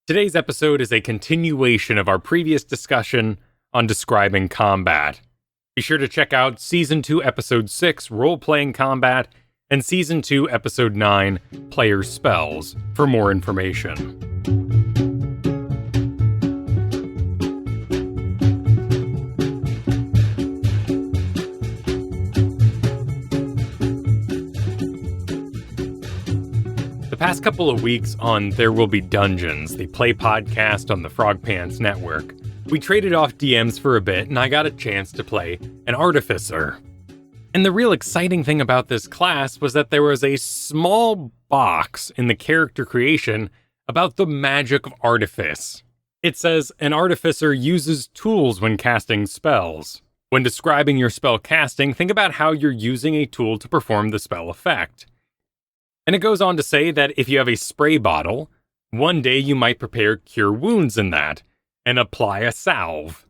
Today's episode is a continuation of our previous discussion on describing combat. Be sure to check out Season 2, Episode 6, Role-Playing Combat, and Season 2, Episode 9, Player Spells, for more information. The past couple of weeks on There Will Be Dungeons, the play podcast on the Frog Pants Network, we traded off DMs for a bit and I got a chance to play an Artificer. And the real exciting thing about this class was that there was a small box in the character creation about the magic of artifice. It says, an Artificer uses tools when casting spells. When describing your spell casting, think about how you're using a tool to perform the spell effect. And it goes on to say that if you have a spray bottle, one day you might prepare cure wounds in that and apply a salve.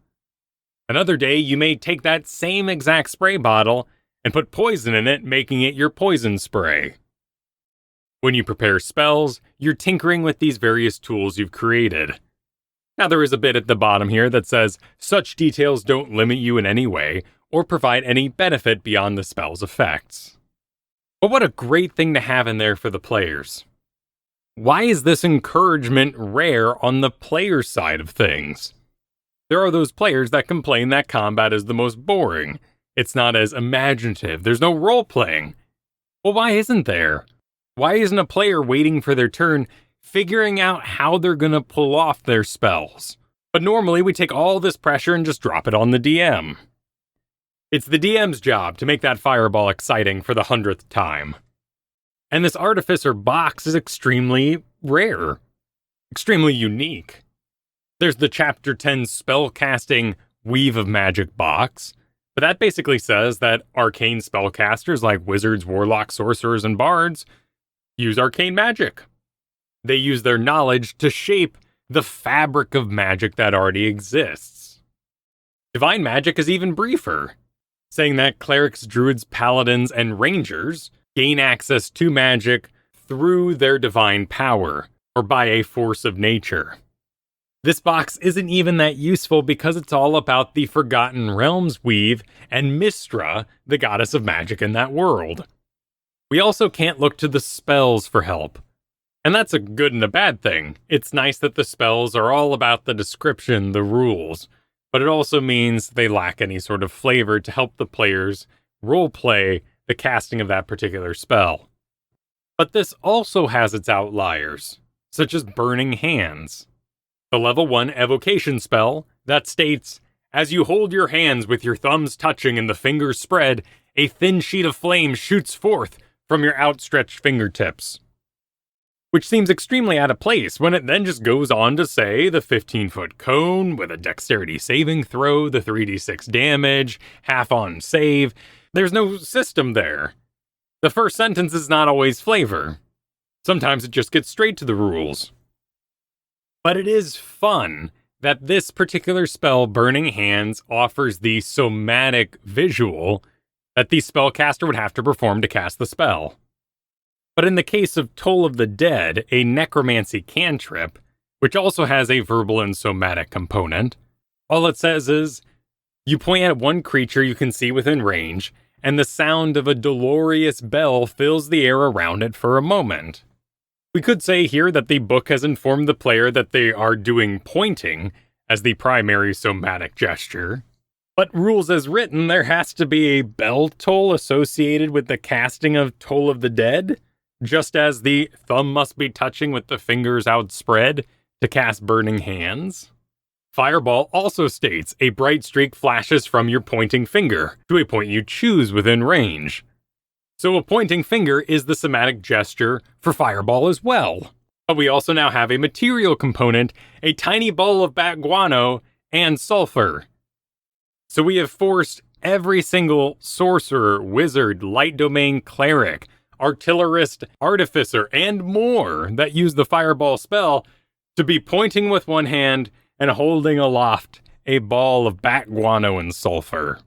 Another day you may take that same exact spray bottle and put poison in it, making it your poison spray. When you prepare spells, you're tinkering with these various tools you've created. Now there is a bit at the bottom here that says, such details don't limit you in any way or provide any benefit beyond the spell's effects. But what a great thing to have in there for the players. Why is this encouragement rare on the player side of things? There are those players that complain that combat is the most boring. It's not as imaginative. There's no role-playing. Well, why isn't there? Why isn't a player waiting for their turn, figuring out how they're going to pull off their spells? But normally we take all this pressure and just drop it on the DM. It's the DM's job to make that fireball exciting for the 100th time. And this Artificer Box is extremely rare. Extremely unique. There's the Chapter 10 Spellcasting Weave of Magic box, but that basically says that arcane spellcasters like wizards, warlocks, sorcerers, and bards use arcane magic. They use their knowledge to shape the fabric of magic that already exists. Divine magic is even briefer, saying that clerics, druids, paladins, and rangers gain access to magic through their divine power, or by a force of nature. This box isn't even that useful because it's all about the Forgotten Realms weave and Mystra, the goddess of magic in that world. We also can't look to the spells for help. And that's a good and a bad thing. It's nice that the spells are all about the description, the rules, but it also means they lack any sort of flavor to help the players roleplay the casting of that particular spell. But this also has its outliers, such as Burning Hands, the level 1 evocation spell that states, as you hold your hands with your thumbs touching and the fingers spread, a thin sheet of flame shoots forth from your outstretched fingertips. Which seems extremely out of place when it then just goes on to say the 15-foot cone with a dexterity saving throw, the 3d6 damage, half on save. There's no system there. The first sentence is not always flavor. Sometimes it just gets straight to the rules. But it is fun that this particular spell, Burning Hands, offers the somatic visual that the spellcaster would have to perform to cast the spell. But in the case of Toll of the Dead, a necromancy cantrip, which also has a verbal and somatic component, all it says is, you point at one creature you can see within range, and the sound of a dolorous bell fills the air around it for a moment. We could say here that the book has informed the player that they are doing pointing as the primary somatic gesture. But rules as written, there has to be a bell toll associated with the casting of Toll of the Dead, just as the thumb must be touching with the fingers outspread to cast Burning Hands. Fireball also states a bright streak flashes from your pointing finger to a point you choose within range. So a pointing finger is the somatic gesture for Fireball as well. But we also now have a material component, a tiny ball of bat guano, and sulfur. So we have forced every single sorcerer, wizard, light domain cleric, artillerist, artificer, and more that use the Fireball spell to be pointing with one hand and holding aloft a ball of bat guano and sulfur.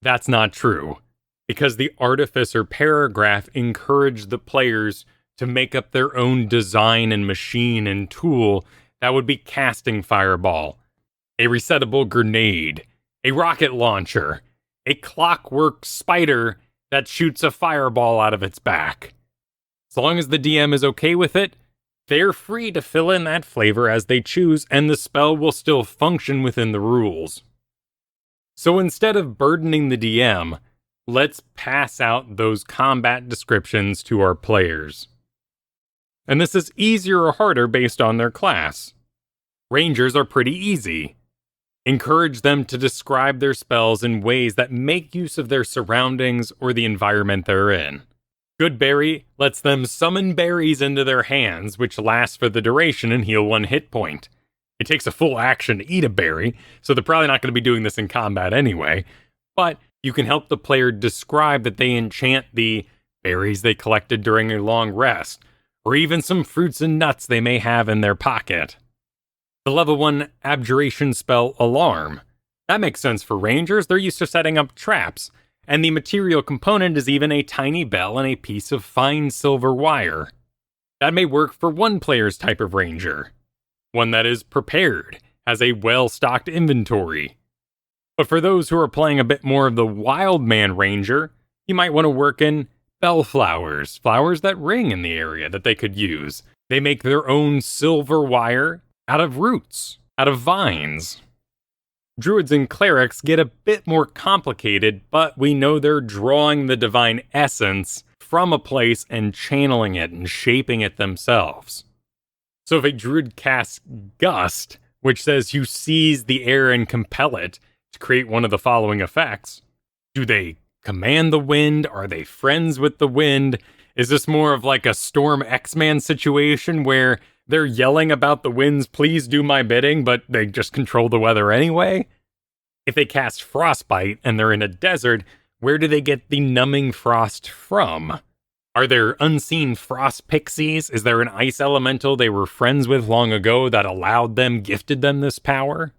That's not true, because the Artificer paragraph encouraged the players to make up their own design and machine and tool that would be casting fireball, a resettable grenade, a rocket launcher, a clockwork spider that shoots a fireball out of its back. As long as the DM is okay with it, they're free to fill in that flavor as they choose, and the spell will still function within the rules. So instead of burdening the DM, let's pass out those combat descriptions to our players. And this is easier or harder based on their class. Rangers are pretty easy. Encourage them to describe their spells in ways that make use of their surroundings or the environment they're in. Good Berry lets them summon berries into their hands, which lasts for the duration and heal 1 hit point. It takes a full action to eat a berry, so they're probably not going to be doing this in combat anyway, but you can help the player describe that they enchant the berries they collected during a long rest, or even some fruits and nuts they may have in their pocket. The level 1 abjuration spell Alarm. That makes sense for rangers, they're used to setting up traps, and the material component is even a tiny bell and a piece of fine silver wire. That may work for one player's type of ranger. One that is prepared, has a well-stocked inventory. But for those who are playing a bit more of the wild man ranger, you might want to work in bellflowers, flowers that ring in the area that they could use. They make their own silver wire out of roots, out of vines. Druids and clerics get a bit more complicated, but we know they're drawing the divine essence from a place and channeling it and shaping it themselves. So if a druid casts Gust, which says you seize the air and compel it to create one of the following effects, do they command the wind? Are they friends with the wind? Is this more of like a Storm X-Man situation where they're yelling about the winds, please do my bidding, but they just control the weather anyway? If they cast Frostbite and they're in a desert, where do they get the numbing frost from? Are there unseen frost pixies? Is there an ice elemental they were friends with long ago that allowed them, gifted them this power?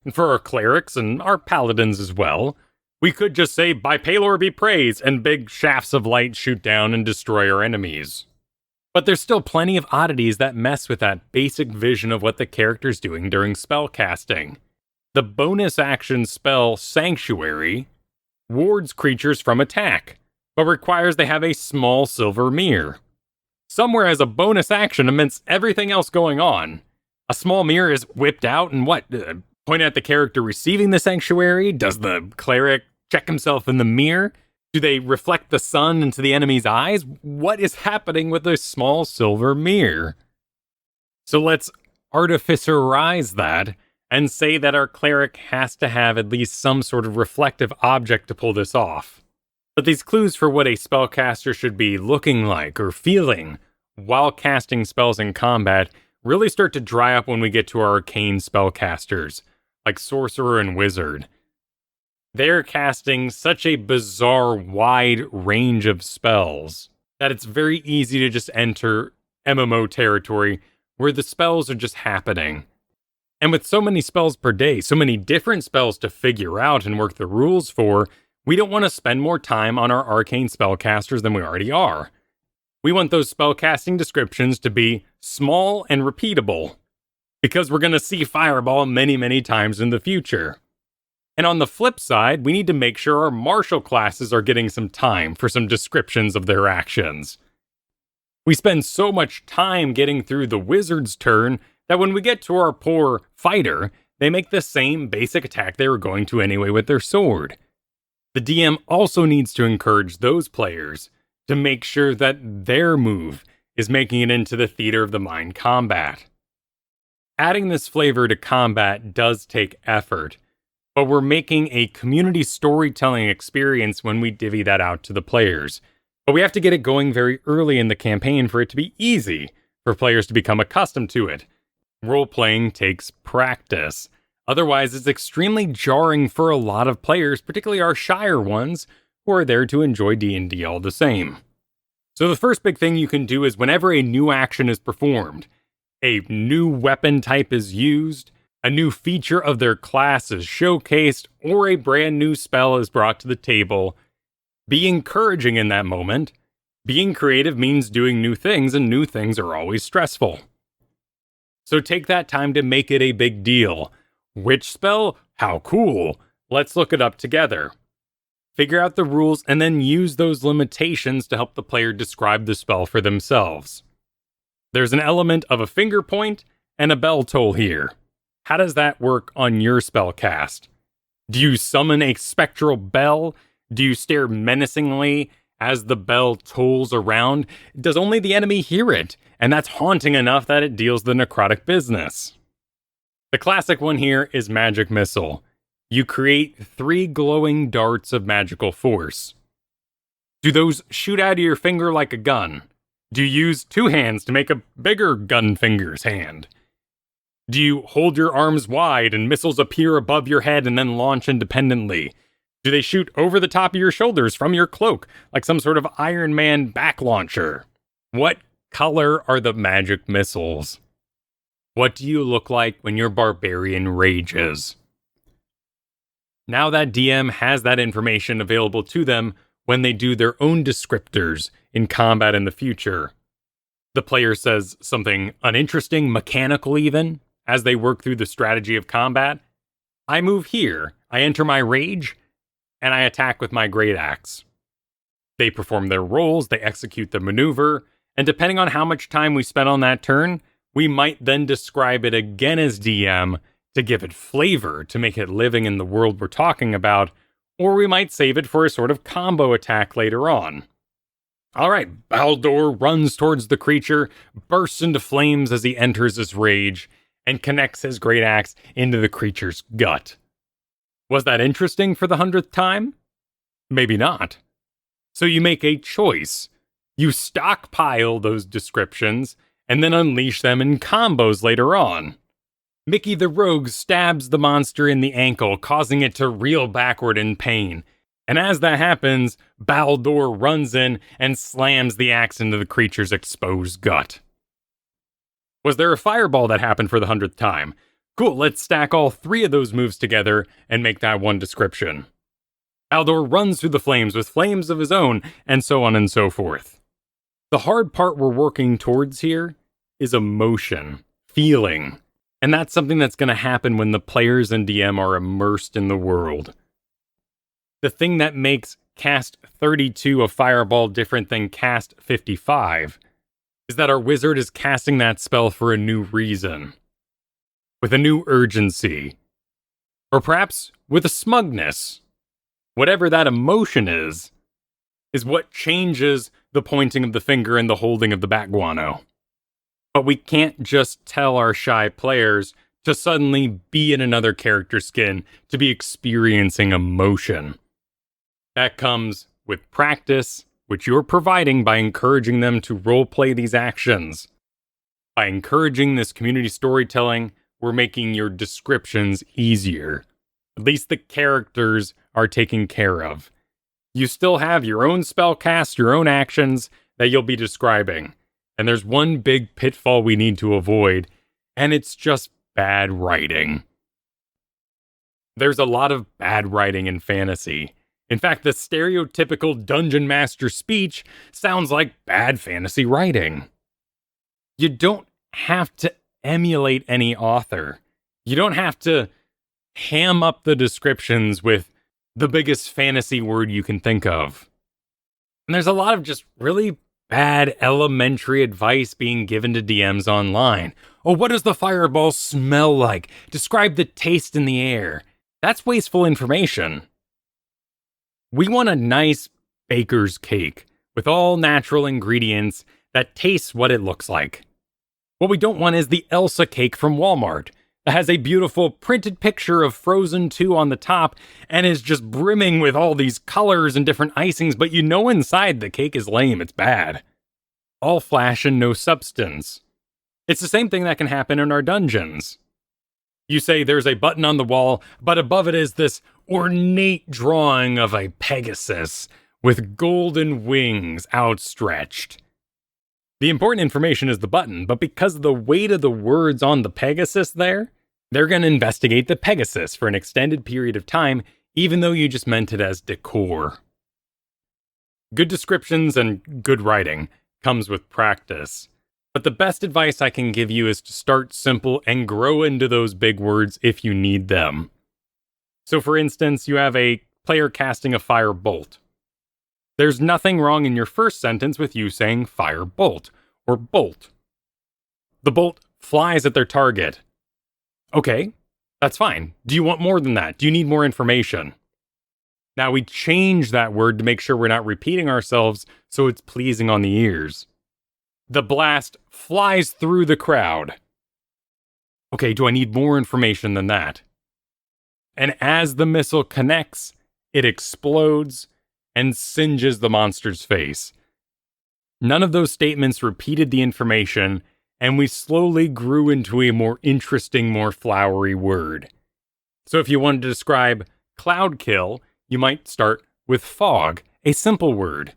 And for our clerics and our paladins as well, we could just say, by Palor be praised, and big shafts of light shoot down and destroy our enemies. But there's still plenty of oddities that mess with that basic vision of what the character's doing during spell casting. The bonus action spell Sanctuary wards creatures from attack, but requires they have a small silver mirror. Somewhere as a bonus action amidst everything else going on, a small mirror is whipped out and point at the character receiving the sanctuary? Does the cleric check himself in the mirror? Do they reflect the sun into the enemy's eyes? What is happening with a small silver mirror? So let's artificerize that and say that our cleric has to have at least some sort of reflective object to pull this off. But these clues for what a spellcaster should be looking like or feeling while casting spells in combat really start to dry up when we get to our arcane spellcasters, like Sorcerer and Wizard. They're casting such a bizarre, wide range of spells that it's very easy to just enter MMO territory where the spells are just happening. And with so many spells per day, so many different spells to figure out and work the rules for, we don't want to spend more time on our arcane spellcasters than we already are. We want those spellcasting descriptions to be small and repeatable, because we're going to see Fireball many, many times in the future. And on the flip side, we need to make sure our martial classes are getting some time for some descriptions of their actions. We spend so much time getting through the wizard's turn that when we get to our poor fighter, they make the same basic attack they were going to anyway with their sword. The DM also needs to encourage those players to make sure that their move is making it into the theater of the mind combat. Adding this flavor to combat does take effort, but we're making a community storytelling experience when we divvy that out to the players. But we have to get it going very early in the campaign for it to be easy for players to become accustomed to it. Role-playing takes practice. Otherwise, it's extremely jarring for a lot of players, particularly our shyer ones, who are there to enjoy D&D all the same. So the first big thing you can do is whenever a new action is performed, a new weapon type is used, a new feature of their class is showcased, or a brand new spell is brought to the table, be encouraging in that moment. Being creative means doing new things, and new things are always stressful. So take that time to make it a big deal. Which spell? How cool. Let's look it up together. Figure out the rules and then use those limitations to help the player describe the spell for themselves. There's an element of a finger point and a bell toll here. How does that work on your spell cast? Do you summon a spectral bell? Do you stare menacingly as the bell tolls around? Does only the enemy hear it? And that's haunting enough that it deals the necrotic business. The classic one here is Magic Missile. You create 3 glowing darts of magical force. Do those shoot out of your finger like a gun? Do you use 2 hands to make a bigger gun finger's hand? Do you hold your arms wide and missiles appear above your head and then launch independently? Do they shoot over the top of your shoulders from your cloak, like some sort of Iron Man back launcher? What color are the magic missiles? What do you look like when your barbarian rages? Now that DM has that information available to them when they do their own descriptors in combat in the future. The player says something uninteresting, mechanical even, as they work through the strategy of combat. I move here, I enter my rage, and I attack with my great axe. They perform their roles, they execute the maneuver, and depending on how much time we spend on that turn, we might then describe it again as DM to give it flavor, to make it living in the world we're talking about, or we might save it for a sort of combo attack later on. Alright, Baldur runs towards the creature, bursts into flames as he enters his rage, and connects his great axe into the creature's gut. Was that interesting for the 100th time? Maybe not. So you make a choice. You stockpile those descriptions, and then unleash them in combos later on. Mickey the Rogue stabs the monster in the ankle, causing it to reel backward in pain. And as that happens, Baldur runs in and slams the axe into the creature's exposed gut. Was there a fireball that happened for the 100th time? Cool, let's stack all 3 of those moves together and make that one description. Baldur runs through the flames with flames of his own, and so on and so forth. The hard part we're working towards here is emotion, feeling. And that's something that's going to happen when the players and DM are immersed in the world. The thing that makes Cast 32 of Fireball different than Cast 55 is that our wizard is casting that spell for a new reason. With a new urgency. Or perhaps with a smugness. Whatever that emotion is what changes the pointing of the finger and the holding of the bat guano. But we can't just tell our shy players to suddenly be in another character's skin, to be experiencing emotion. That comes with practice, which you're providing by encouraging them to roleplay these actions. By encouraging this community storytelling, we're making your descriptions easier. At least the characters are taken care of. You still have your own spellcast, your own actions that you'll be describing. And there's one big pitfall we need to avoid, and it's just bad writing. There's a lot of bad writing in fantasy. In fact, the stereotypical dungeon master speech sounds like bad fantasy writing. You don't have to emulate any author. You don't have to ham up the descriptions with the biggest fantasy word you can think of. And there's a lot of just really bad elementary advice being given to DMs online. Oh, what does the fireball smell like? Describe the taste in the air. That's wasteful information. We want a nice baker's cake with all natural ingredients that tastes what it looks like. What we don't want is the Elsa cake from Walmart that has a beautiful printed picture of Frozen 2 on the top and is just brimming with all these colors and different icings, but you know inside the cake is lame, it's bad. All flash and no substance. It's the same thing that can happen in our dungeons. You say there's a button on the wall, but above it is this ornate drawing of a Pegasus with golden wings outstretched. The important information is the button, but because of the weight of the words on the Pegasus there, they're going to investigate the Pegasus for an extended period of time, even though you just meant it as decor. Good descriptions and good writing comes with practice. But the best advice I can give you is to start simple and grow into those big words if you need them. So for instance, you have a player casting a fire bolt. There's nothing wrong in your first sentence with you saying fire bolt or bolt. The bolt flies at their target. Okay, that's fine. Do you want more than that? Do you need more information? Now we change that word to make sure we're not repeating ourselves so it's pleasing on the ears. The blast flies through the crowd. Okay, do I need more information than that? And as the missile connects, it explodes and singes the monster's face. None of those statements repeated the information, and we slowly grew into a more interesting, more flowery word. So if you wanted to describe cloud kill, you might start with fog, a simple word.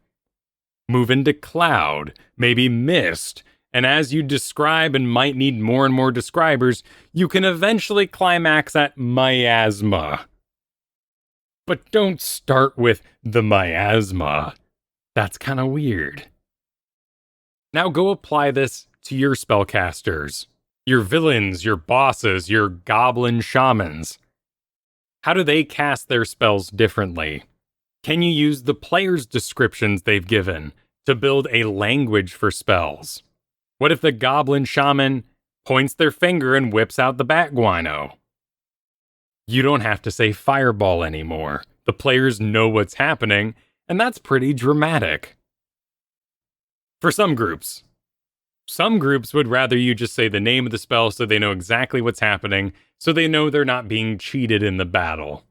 Move into cloud, maybe mist, and as you describe and might need more and more describers, you can eventually climax at miasma. But don't start with the miasma. That's kind of weird. Now go apply this to your spellcasters, your villains, your bosses, your goblin shamans. How do they cast their spells differently? Can you use the player's descriptions they've given to build a language for spells? What if the goblin shaman points their finger and whips out the bat guano? You don't have to say fireball anymore. The players know what's happening, and that's pretty dramatic. For some groups would rather you just say the name of the spell so they know exactly what's happening, so they know they're not being cheated in the battle.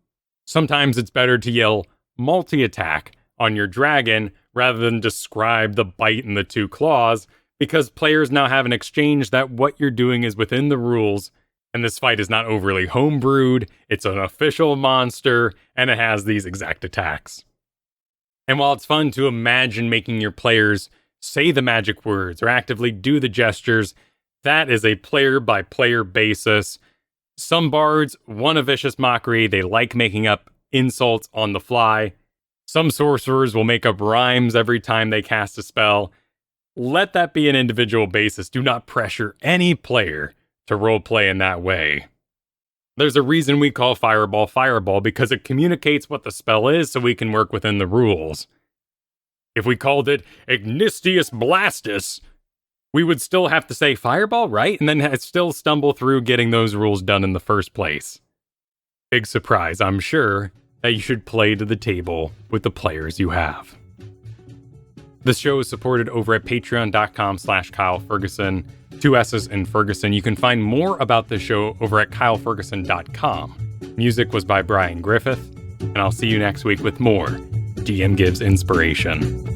Sometimes it's better to yell multi-attack on your dragon rather than describe the bite and the 2 claws, because players now have an exchange that what you're doing is within the rules, and this fight is not overly homebrewed, it's an official monster, and it has these exact attacks. And while it's fun to imagine making your players say the magic words or actively do the gestures, that is a player-by-player basis. Some bards want a vicious mockery, they like making up insults on the fly. Some sorcerers will make up rhymes every time they cast a spell. Let that be an individual basis. Do not pressure any player to roleplay in that way. There's a reason we call Fireball Fireball, because it communicates what the spell is so we can work within the rules. If we called it Ignistius Blastus, we would still have to say Fireball, right? And then still stumble through getting those rules done in the first place. Big surprise, I'm sure, that you should play to the table with the players you have. This show is supported over at patreon.com/Kyle Fergusson, 2 S's in Fergusson. You can find more about the show over at kylefergusson.com. Music was by Brian Griffith, and I'll see you next week with more DM Gives Inspiration.